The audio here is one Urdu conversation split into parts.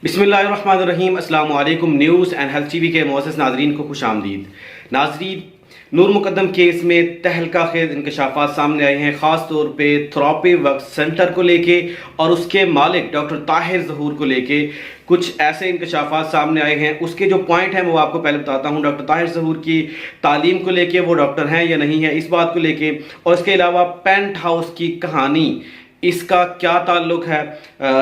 بسم اللہ الرحمن الرحیم۔ السلام علیکم۔ News and health T V کے معزز ناظرین کو خوش آمدید۔ ناظرین، نور مقدم کیس میں تہلکہ خیز انکشافات سامنے آئے ہیں، خاص طور پہ تھراپی ورک سینٹر کو لے کے اور اس کے مالک ڈاکٹر طاہر ظہور کو لے کے کچھ ایسے انکشافات سامنے آئے ہیں۔ اس کے جو پوائنٹ ہیں وہ آپ کو پہلے بتاتا ہوں۔ ڈاکٹر طاہر ظہور کی تعلیم کو لے کے، وہ ڈاکٹر ہیں یا نہیں ہیں، اس بات کو لے کے، اور اس کے علاوہ پینٹ ہاؤس کی کہانی، اس کا کیا تعلق ہے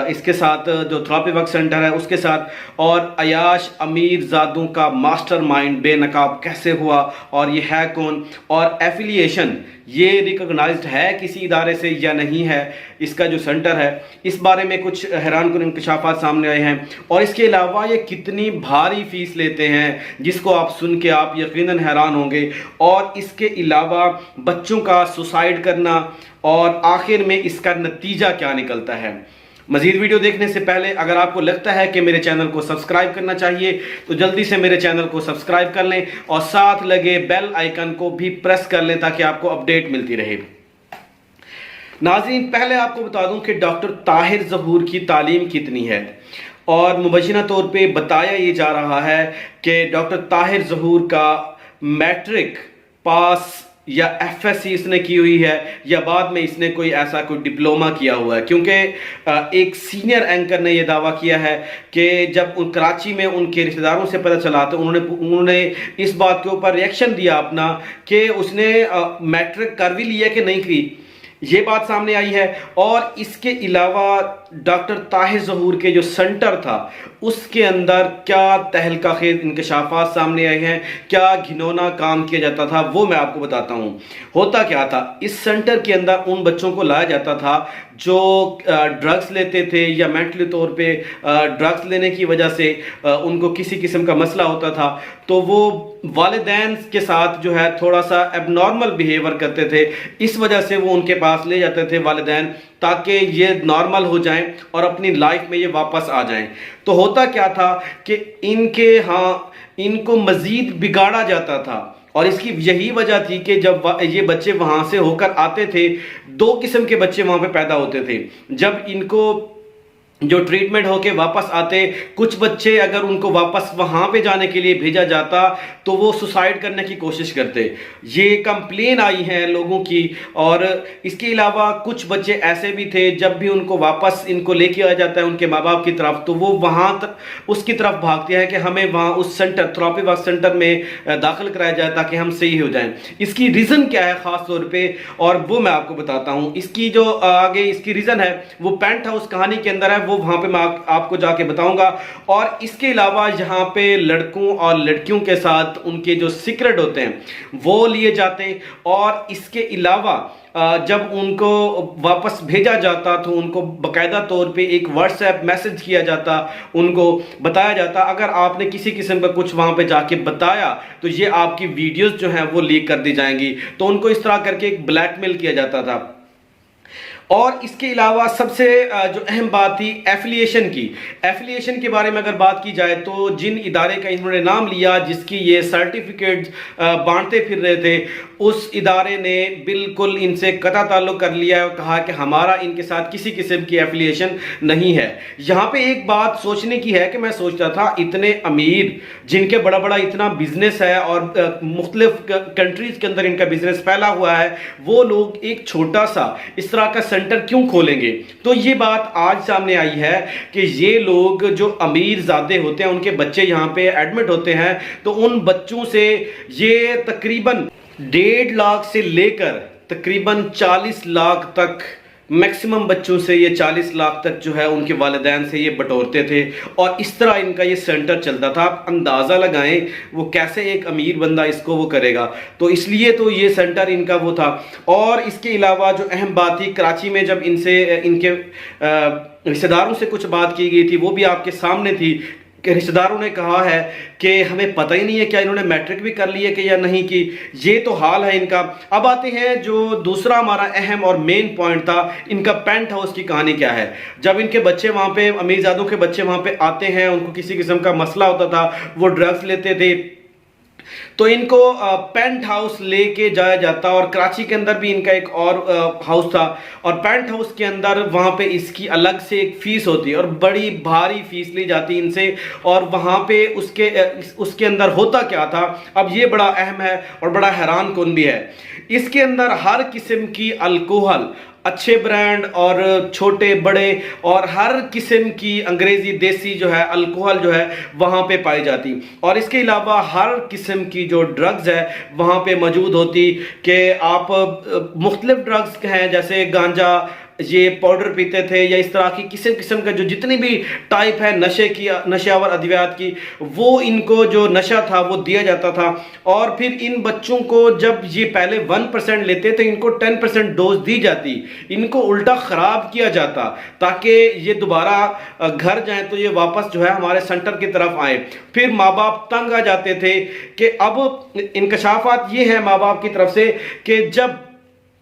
اس کے ساتھ، جو تھراپی ورک سینٹر ہے اس کے ساتھ، اور عیاش امیر زادوں کا ماسٹر مائنڈ بے نقاب کیسے ہوا اور یہ ہے کون، اور ایفیلیشن یہ ریکگنائزڈ ہے کسی ادارے سے یا نہیں ہے اس کا جو سینٹر ہے، اس بارے میں کچھ حیران کن انکشافات سامنے آئے ہیں۔ اور اس کے علاوہ یہ کتنی بھاری فیس لیتے ہیں جس کو آپ سن کے آپ یقیناً حیران ہوں گے، اور اس کے علاوہ بچوں کا سوسائڈ کرنا، اور آخر میں اس کا نتیجہ کیا نکلتا ہے۔ مزید ویڈیو دیکھنے سے پہلے اگر آپ کو لگتا ہے کہ میرے چینل کو سبسکرائب کرنا چاہیے تو جلدی سے میرے چینل کو سبسکرائب کر لیں اور ساتھ لگے بیل آئیکن کو بھی پریس کر لیں تاکہ آپ کو اپڈیٹ ملتی رہے۔ ناظرین، پہلے آپ کو بتا دوں کہ ڈاکٹر طاہر ظہور کی تعلیم کتنی ہے، اور مبینہ طور پہ بتایا یہ جا رہا ہے کہ ڈاکٹر طاہر ظہور کا میٹرک پاس یا ایف ایس سی اس نے کی ہوئی ہے، یا بعد میں اس نے کوئی ایسا کوئی ڈپلومہ کیا ہوا ہے، کیونکہ ایک سینئر اینکر نے یہ دعویٰ کیا ہے کہ جب کراچی میں ان کے رشتہ داروں سے پتہ چلا تو انہوں نے اس بات کے اوپر ریئیکشن دیا اپنا کہ اس نے میٹرک کر بھی لیا کہ نہیں کی، یہ بات سامنے آئی ہے۔ اور اس کے علاوہ ڈاکٹر طاہر ظہور کے جو سینٹر تھا اس کے اندر کیا تہلکہ خیز انکشافات سامنے آئے ہیں، کیا گھنونا کام کیا جاتا تھا، وہ میں آپ کو بتاتا ہوں۔ ہوتا کیا تھا، اس سینٹر کے اندر ان بچوں کو لایا جاتا تھا جو ڈرگز لیتے تھے یا مینٹلی طور پہ ڈرگز لینے کی وجہ سے ان کو کسی قسم کا مسئلہ ہوتا تھا، تو وہ والدین کے ساتھ جو ہے تھوڑا سا ایب نارمل بیہیور کرتے تھے، اس وجہ سے وہ ان کے پاس لے جاتے تھے والدین تاکہ یہ نارمل ہو جائیں اور اپنی لائف میں یہ واپس آ جائیں۔ تو ہوتا کیا تھا کہ ان کو مزید بگاڑا جاتا تھا، اور اس کی یہی وجہ تھی کہ جب یہ بچے وہاں سے ہو کر آتے تھے، دو قسم کے بچے وہاں پہ پیدا ہوتے تھے۔ جب ان کو جو ٹریٹمنٹ ہو کے واپس آتے، کچھ بچے اگر ان کو واپس وہاں پہ جانے کے لیے بھیجا جاتا تو وہ سوسائڈ کرنے کی کوشش کرتے۔ یہ کمپلین آئی ہیں لوگوں کی۔ اور اس کے علاوہ کچھ بچے ایسے بھی تھے جب بھی ان کو واپس ان کو لے کے آیا جاتا ہے ان کے ماں باپ کی طرف، تو وہ وہاں اس کی طرف بھاگتے ہیں کہ ہمیں وہاں اس سینٹر تھراپی ورک سینٹر میں داخل کرایا جائے تاکہ ہم صحیح ہو جائیں۔ اس کی ریزن کیا ہے خاص طور پہ، اور وہ میں آپ کو بتاتا ہوں۔ اس کی جو آگے اس کی ریزن ہے وہ پینٹ ہاؤس کہانی کے اندر ہے، وہ وہاں پہ میں آپ کو جا کے بتاؤں گا۔ اور اس کے علاوہ یہاں پہ لڑکوں اور لڑکیوں کے ساتھ ان کے جو سیکرٹ ہوتے ہیں وہ لیے جاتے، اور اس کے علاوہ جب ان کو واپس بھیجا جاتا تو ان کو باقاعدہ طور پہ ایک واٹس ایپ میسج کیا جاتا، ان کو بتایا جاتا اگر آپ نے کسی قسم کا کچھ وہاں پہ جا کے بتایا تو یہ آپ کی ویڈیوز جو ہیں وہ لیک کر دی جائیں گی۔ تو ان کو اس طرح کر کے ایک بلیک میل کیا جاتا تھا۔ اور اس کے علاوہ سب سے جو اہم بات تھی ایفیلیشن کے بارے میں اگر بات کی جائے تو جن ادارے کا انہوں نے نام لیا، جس کی یہ سرٹیفکیٹ بانٹتے پھر رہے تھے، اس ادارے نے بالکل ان سے قطع تعلق کر لیا اور کہا کہ ہمارا ان کے ساتھ کسی قسم کی ایفیلیشن نہیں ہے۔ یہاں پہ ایک بات سوچنے کی ہے کہ میں سوچتا تھا اتنے امیر جن کے بڑا بڑا اتنا بزنس ہے اور مختلف کنٹریز کے اندر ان کا بزنس پھیلا ہوا ہے، وہ لوگ ایک چھوٹا سا اس طرح کا سینٹر کیوں کھولیں گے؟ تو یہ بات آج سامنے آئی ہے کہ یہ لوگ جو امیر زادے ہوتے ہیں ان کے بچے یہاں پہ ایڈمٹ ہوتے ہیں، تو ان بچوں سے یہ تقریباً 1.5 لاکھ سے لے کر تقریباً 40 لاکھ تک، میکسیمم بچوں سے یہ 40 لاکھ تک جو ہے ان کے والدین سے یہ بٹورتے تھے، اور اس طرح ان کا یہ سینٹر چلتا تھا۔ آپ اندازہ لگائیں وہ کیسے ایک امیر بندہ اس کو وہ کرے گا، تو اس لیے تو یہ سینٹر ان کا وہ تھا۔ اور اس کے علاوہ جو اہم بات تھی، کراچی میں جب ان کے رشتہ داروں سے کچھ بات کی گئی تھی وہ بھی آپ کے سامنے تھی کہ رشتہ داروں نے کہا ہے کہ ہمیں پتہ ہی نہیں ہے کیا انہوں نے میٹرک بھی کر لی ہے کہ یا نہیں کی۔ یہ تو حال ہے ان کا۔ اب آتے ہیں جو دوسرا ہمارا اہم اور مین پوائنٹ تھا، ان کا پینٹ ہاؤس کی کہانی کیا ہے۔ جب ان کے بچے وہاں پہ، امیرزادوں کے بچے وہاں پہ آتے ہیں، ان کو کسی قسم کا مسئلہ ہوتا تھا، وہ ڈرگز لیتے تھے، تو ان کو پینٹ ہاؤس لے کے جایا جاتا، اور کراچی کے اندر بھی ان کا ایک اور ہاؤس تھا، اور پینٹ ہاؤس کے اندر وہاں پہ اس کی الگ سے ایک فیس ہوتی ہے اور بڑی بھاری فیس لی جاتی ان سے، اور وہاں پہ اس کے اندر ہوتا کیا تھا، اب یہ بڑا اہم ہے اور بڑا حیران کن بھی ہے۔ اس کے اندر ہر قسم کی الکوہل، اچھے برانڈ اور چھوٹے بڑے، اور ہر قسم کی انگریزی دیسی جو ہے الکوہل جو ہے وہاں پہ پائی جاتی، اور اس کے علاوہ ہر قسم کی جو ڈرگز ہے وہاں پہ موجود ہوتی، کہ آپ مختلف ڈرگز ہیں جیسے گانجا، یہ پاؤڈر پیتے تھے، یا اس طرح کی قسم کا جو جتنی بھی ٹائپ ہے نشے آور ادویات کی، وہ ان کو جو نشہ تھا وہ دیا جاتا تھا، اور پھر ان بچوں کو جب یہ پہلے 1% لیتے تھے ان کو 10% ڈوز دی جاتی، ان کو الٹا خراب کیا جاتا تاکہ یہ دوبارہ گھر جائیں تو یہ واپس جو ہے ہمارے سنٹر کی طرف آئیں۔ پھر ماں باپ تنگ آ جاتے تھے، کہ اب انکشافات یہ ہیں ماں باپ کی طرف سے کہ جب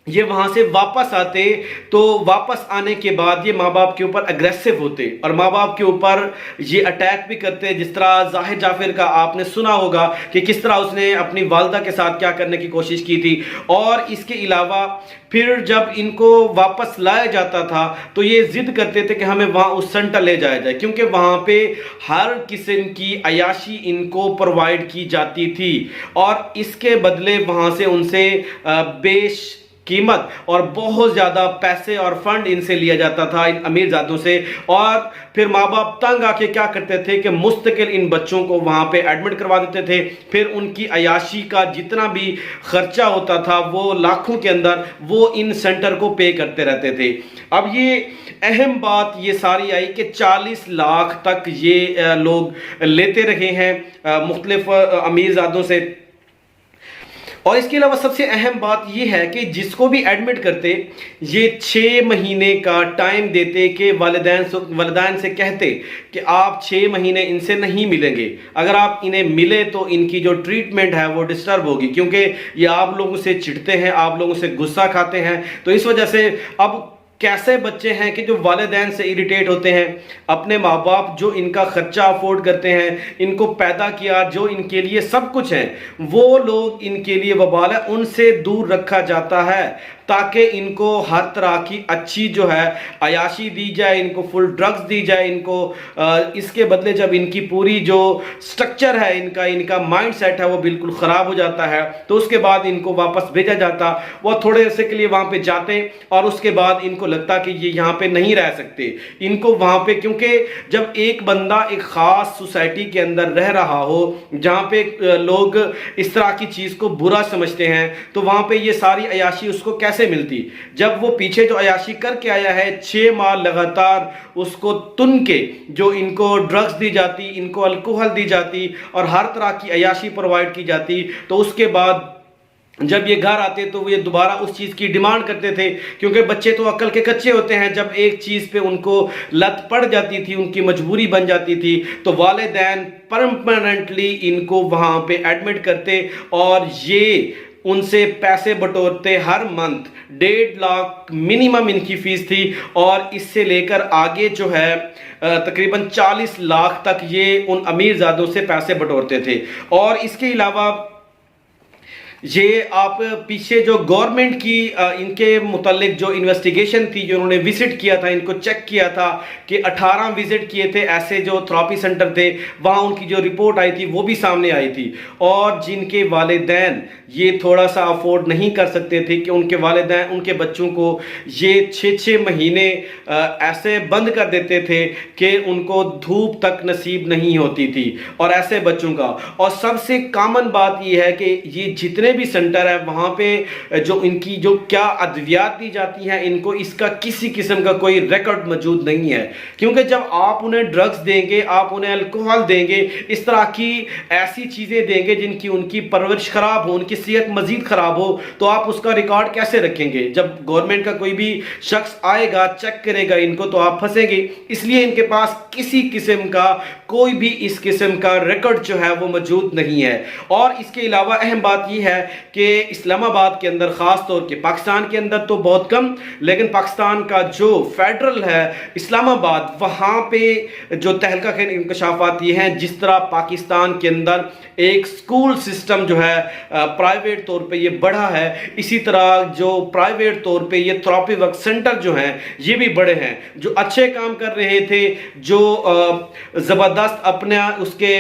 یہ وہاں سے واپس آتے تو واپس آنے کے بعد یہ ماں باپ کے اوپر اگریسو ہوتے اور ماں باپ کے اوپر یہ اٹیک بھی کرتے، جس طرح زاہد جعفر کا آپ نے سنا ہوگا کہ کس طرح اس نے اپنی والدہ کے ساتھ کیا کرنے کی کوشش کی تھی۔ اور اس کے علاوہ پھر جب ان کو واپس لایا جاتا تھا تو یہ ضد کرتے تھے کہ ہمیں وہاں اس سینٹر لے جایا جائے، کیونکہ وہاں پہ ہر قسم کی عیاشی ان کو پرووائڈ کی جاتی تھی، اور اس کے بدلے وہاں سے ان سے بیش قیمت اور بہت زیادہ پیسے اور فنڈ ان سے لیا جاتا تھا، ان امیر زادوں سے۔ اور پھر ماں باپ تنگ آ کے کیا کرتے تھے کہ مستقل ان بچوں کو وہاں پہ ایڈمٹ کروا دیتے تھے، پھر ان کی عیاشی کا جتنا بھی خرچہ ہوتا تھا وہ لاکھوں کے اندر وہ ان سینٹر کو پے کرتے رہتے تھے۔ اب یہ اہم بات یہ ساری آئی کہ 40 لاکھ تک یہ لوگ لیتے رہے ہیں مختلف امیر زادوں سے۔ اور اس کے علاوہ سب سے اہم بات یہ ہے کہ جس کو بھی ایڈمٹ کرتے یہ 6 مہینے کا ٹائم دیتے، کہ والدین سے کہتے کہ آپ 6 مہینے ان سے نہیں ملیں گے، اگر آپ انہیں ملے تو ان کی جو ٹریٹمنٹ ہے وہ ڈسٹرب ہوگی، کیونکہ یہ آپ لوگوں سے چڑھتے ہیں، آپ لوگوں سے غصہ کھاتے ہیں۔ تو اس وجہ سے اب کیسے بچے ہیں کہ جو والدین سے اریٹیٹ ہوتے ہیں، اپنے ماں باپ جو ان کا خرچہ افورڈ کرتے ہیں، ان کو پیدا کیا، جو ان کے لیے سب کچھ ہیں، وہ لوگ ان کے لیے وبال ہے، ان سے دور رکھا جاتا ہے تاکہ ان کو ہر طرح کی اچھی جو ہے عیاشی دی جائے، ان کو فل ڈرگز دی جائے، ان کو اس کے بدلے جب ان کی پوری جو سٹرکچر ہے، ان کا مائنڈ سیٹ ہے وہ بالکل خراب ہو جاتا ہے، تو اس کے بعد ان کو واپس بھیجا جاتا۔ وہ تھوڑے عرصے کے لیے وہاں پہ جاتے اور اس کے بعد ان کو لگتا کہ یہ یہاں پہ نہیں رہ سکتے، ان کو وہاں پہ، کیونکہ جب ایک بندہ ایک خاص سوسائٹی کے اندر رہ رہا ہو جہاں پہ لوگ اس طرح کی چیز کو برا سمجھتے ہیں، تو وہاں پہ یہ ساری عیاشی اس کو کیسے ملتی؟ جب وہ پیچھے جو عیاشی کر کے آیا ہے 6 ماہ لگاتار اس کو تن کے جو ان کو ڈرگز دی جاتی، ان کو الکوہل دی جاتی اور ہر طرح کی عیاشی پرووائڈ کی جاتی، تو اس کے بعد جب یہ گھر آتے تو وہ یہ دوبارہ اس چیز کی ڈیمانڈ کرتے تھے، کیونکہ بچے تو عقل کے کچے ہوتے ہیں، جب ایک چیز پہ ان کو لت پڑ جاتی تھی، ان کی مجبوری بن جاتی تھی، تو والدین پرماننٹلی ان کو وہاں پہ ایڈمٹ کرتے اور یہ ان سے پیسے بٹورتے، ہر منتھ 1.5 لاکھ منیمم ان کی فیس تھی، اور اس سے لے کر آگے جو ہے تقریباً 40 لاکھ تک یہ ان امیر زادوں سے پیسے بٹورتے تھے۔ اور اس کے علاوہ یہ آپ پیچھے جو گورنمنٹ کی ان کے متعلق جو انویسٹیگیشن تھی، جو انہوں نے وزٹ کیا تھا، ان کو چیک کیا تھا کہ 18 وزٹ کیے تھے ایسے جو تھراپی سینٹر تھے، وہاں ان کی جو رپورٹ آئی تھی وہ بھی سامنے آئی تھی، اور جن کے والدین یہ تھوڑا سا افورڈ نہیں کر سکتے تھے کہ ان کے والدین ان کے بچوں کو یہ 6 مہینے ایسے بند کر دیتے تھے کہ ان کو دھوپ تک نصیب نہیں ہوتی تھی، اور ایسے بچوں کا۔ اور سب سے کامن بات یہ ہے کہ یہ جتنے بھی سینٹر ہے وہاں پہ جو ان کی جو کیا ادویات دی جاتی ہیں، ان کو اس کا کسی قسم کا کوئی ریکارڈ موجود نہیں ہے، کیونکہ جب آپ انہیں ڈرگز دیں گے، آپ انہیں الکوہل دیں گے، اس طرح کی ایسی چیزیں دیں گے جن کی ان کی پرورش خراب ہو، ان کی صحت مزید خراب ہو، تو آپ اس کا ریکارڈ کیسے رکھیں گے؟ جب گورنمنٹ کا کوئی بھی شخص آئے گا چیک کرے گا ان کو تو آپ پھنسیں گے، اس لیے ان کے پاس کسی قسم کا کوئی بھی اس قسم کا ریکارڈ جو ہے وہ موجود نہیں ہے۔ اور اس کے علاوہ اہم بات یہ ہے ہے کہ اسلام آباد کے اندر خاص طور کے پاکستان کے اندر تو بہت کم، لیکن پاکستان کا جو فیڈرل ہے اسلام آباد، وہاں پہ جو تہلکہ خیز انکشافات یہ ہیں جس طرح پاکستان کے اندر ایک سکول سسٹم جو ہے پرائیویٹ طور پہ یہ بڑھا ہے، اسی طرح جو پرائیویٹ طور پہ یہ تھراپی ورک سینٹر جو ہیں یہ بھی بڑے ہیں، جو اچھے کام کر رہے تھے، جو زبردست اپنے اس کے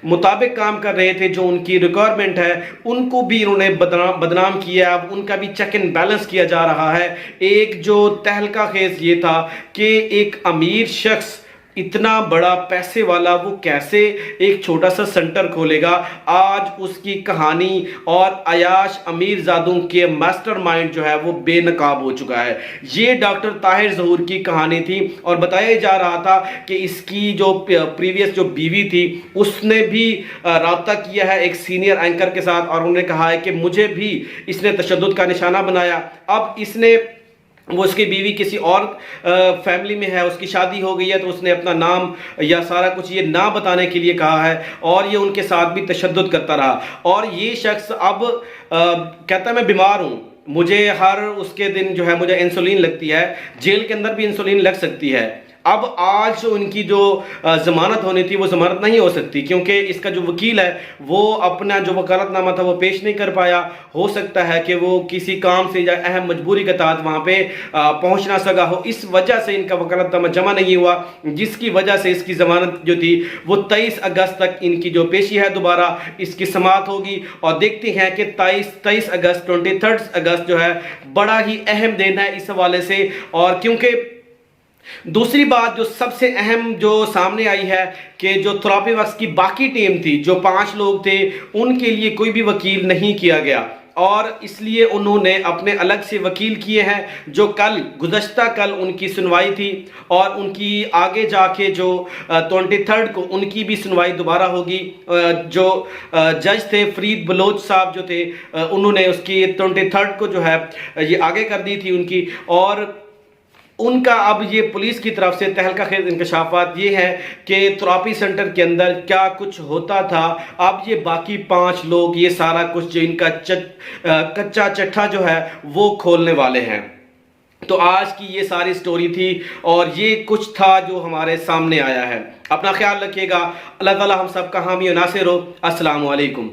مطابق کام کر رہے تھے، جو ان کی ریکوائرمنٹ ہے، ان کو بھی انہوں نے بدنام کیا، اب ان کا بھی چیک اینڈ بیلنس کیا جا رہا ہے۔ ایک جو تہلکہ خیز یہ تھا کہ ایک امیر شخص اتنا بڑا پیسے والا وہ کیسے ایک چھوٹا سا سنٹر کھولے گا، آج اس کی کہانی اور عیاش امیر زادوں کے ماسٹر مائنڈ جو ہے وہ بے نقاب ہو چکا ہے۔ یہ ڈاکٹر طاہر ظہور کی کہانی تھی، اور بتایا جا رہا تھا کہ اس کی جو پریویس جو بیوی تھی اس نے بھی رابطہ کیا ہے ایک سینئر اینکر کے ساتھ، اور انہوں نے کہا ہے کہ مجھے بھی اس نے تشدد کا نشانہ بنایا۔ اب اس نے وہ اس کی بیوی کسی اور فیملی میں ہے، اس کی شادی ہو گئی ہے، تو اس نے اپنا نام یا سارا کچھ یہ نہ بتانے کے لیے کہا ہے، اور یہ ان کے ساتھ بھی تشدد کرتا رہا۔ اور یہ شخص اب کہتا ہے میں بیمار ہوں، مجھے ہر اس کے دن جو ہے مجھے انسولین لگتی ہے، جیل کے اندر بھی انسولین لگ سکتی ہے۔ اب آج ان کی جو ضمانت ہونی تھی وہ ضمانت نہیں ہو سکتی، کیونکہ اس کا جو وکیل ہے وہ اپنا جو وکالت نامہ تھا وہ پیش نہیں کر پایا۔ ہو سکتا ہے کہ وہ کسی کام سے یا اہم مجبوری کے تحت وہاں پہ پہنچ نہ سکا ہو، اس وجہ سے ان کا وکالت نامہ جمع نہیں ہوا، جس کی وجہ سے اس کی ضمانت جو تھی وہ 23 اگست تک ان کی جو پیشی ہے دوبارہ اس کی سماعت ہوگی۔ اور دیکھتے ہیں کہ 23 اگست 23 اگست جو ہے بڑا ہی اہم دن ہے اس حوالے سے۔ اور کیونکہ دوسری بات جو سب سے اہم جو سامنے آئی ہے کہ جو تھراپی ورکس کی باقی ٹیم تھی، جو 5 لوگ تھے، ان کے لیے کوئی بھی وکیل نہیں کیا گیا، اور اس لیے انہوں نے اپنے الگ سے وکیل کیے ہیں، جو گزشتہ کل ان کی سنوائی تھی، اور ان کی آگے جا کے جو 23 کو ان کی بھی سنوائی دوبارہ ہوگی۔ جو جج تھے فرید بلوچ صاحب جو تھے، انہوں نے اس کی 23 کو جو ہے یہ آگے کر دی تھی ان کی، اور ان کا اب یہ پولیس کی طرف سے تہلکہ خیز انکشافات یہ ہے کہ تھراپی سینٹر کے اندر کیا کچھ ہوتا تھا۔ اب یہ باقی 5 لوگ یہ سارا کچھ جو ان کا کچا چٹھا جو ہے وہ کھولنے والے ہیں۔ تو آج کی یہ ساری سٹوری تھی، اور یہ کچھ تھا جو ہمارے سامنے آیا ہے۔ اپنا خیال رکھیے گا، اللہ تعالی ہم سب کا حامی و ناصر ہو۔ السلام علیکم۔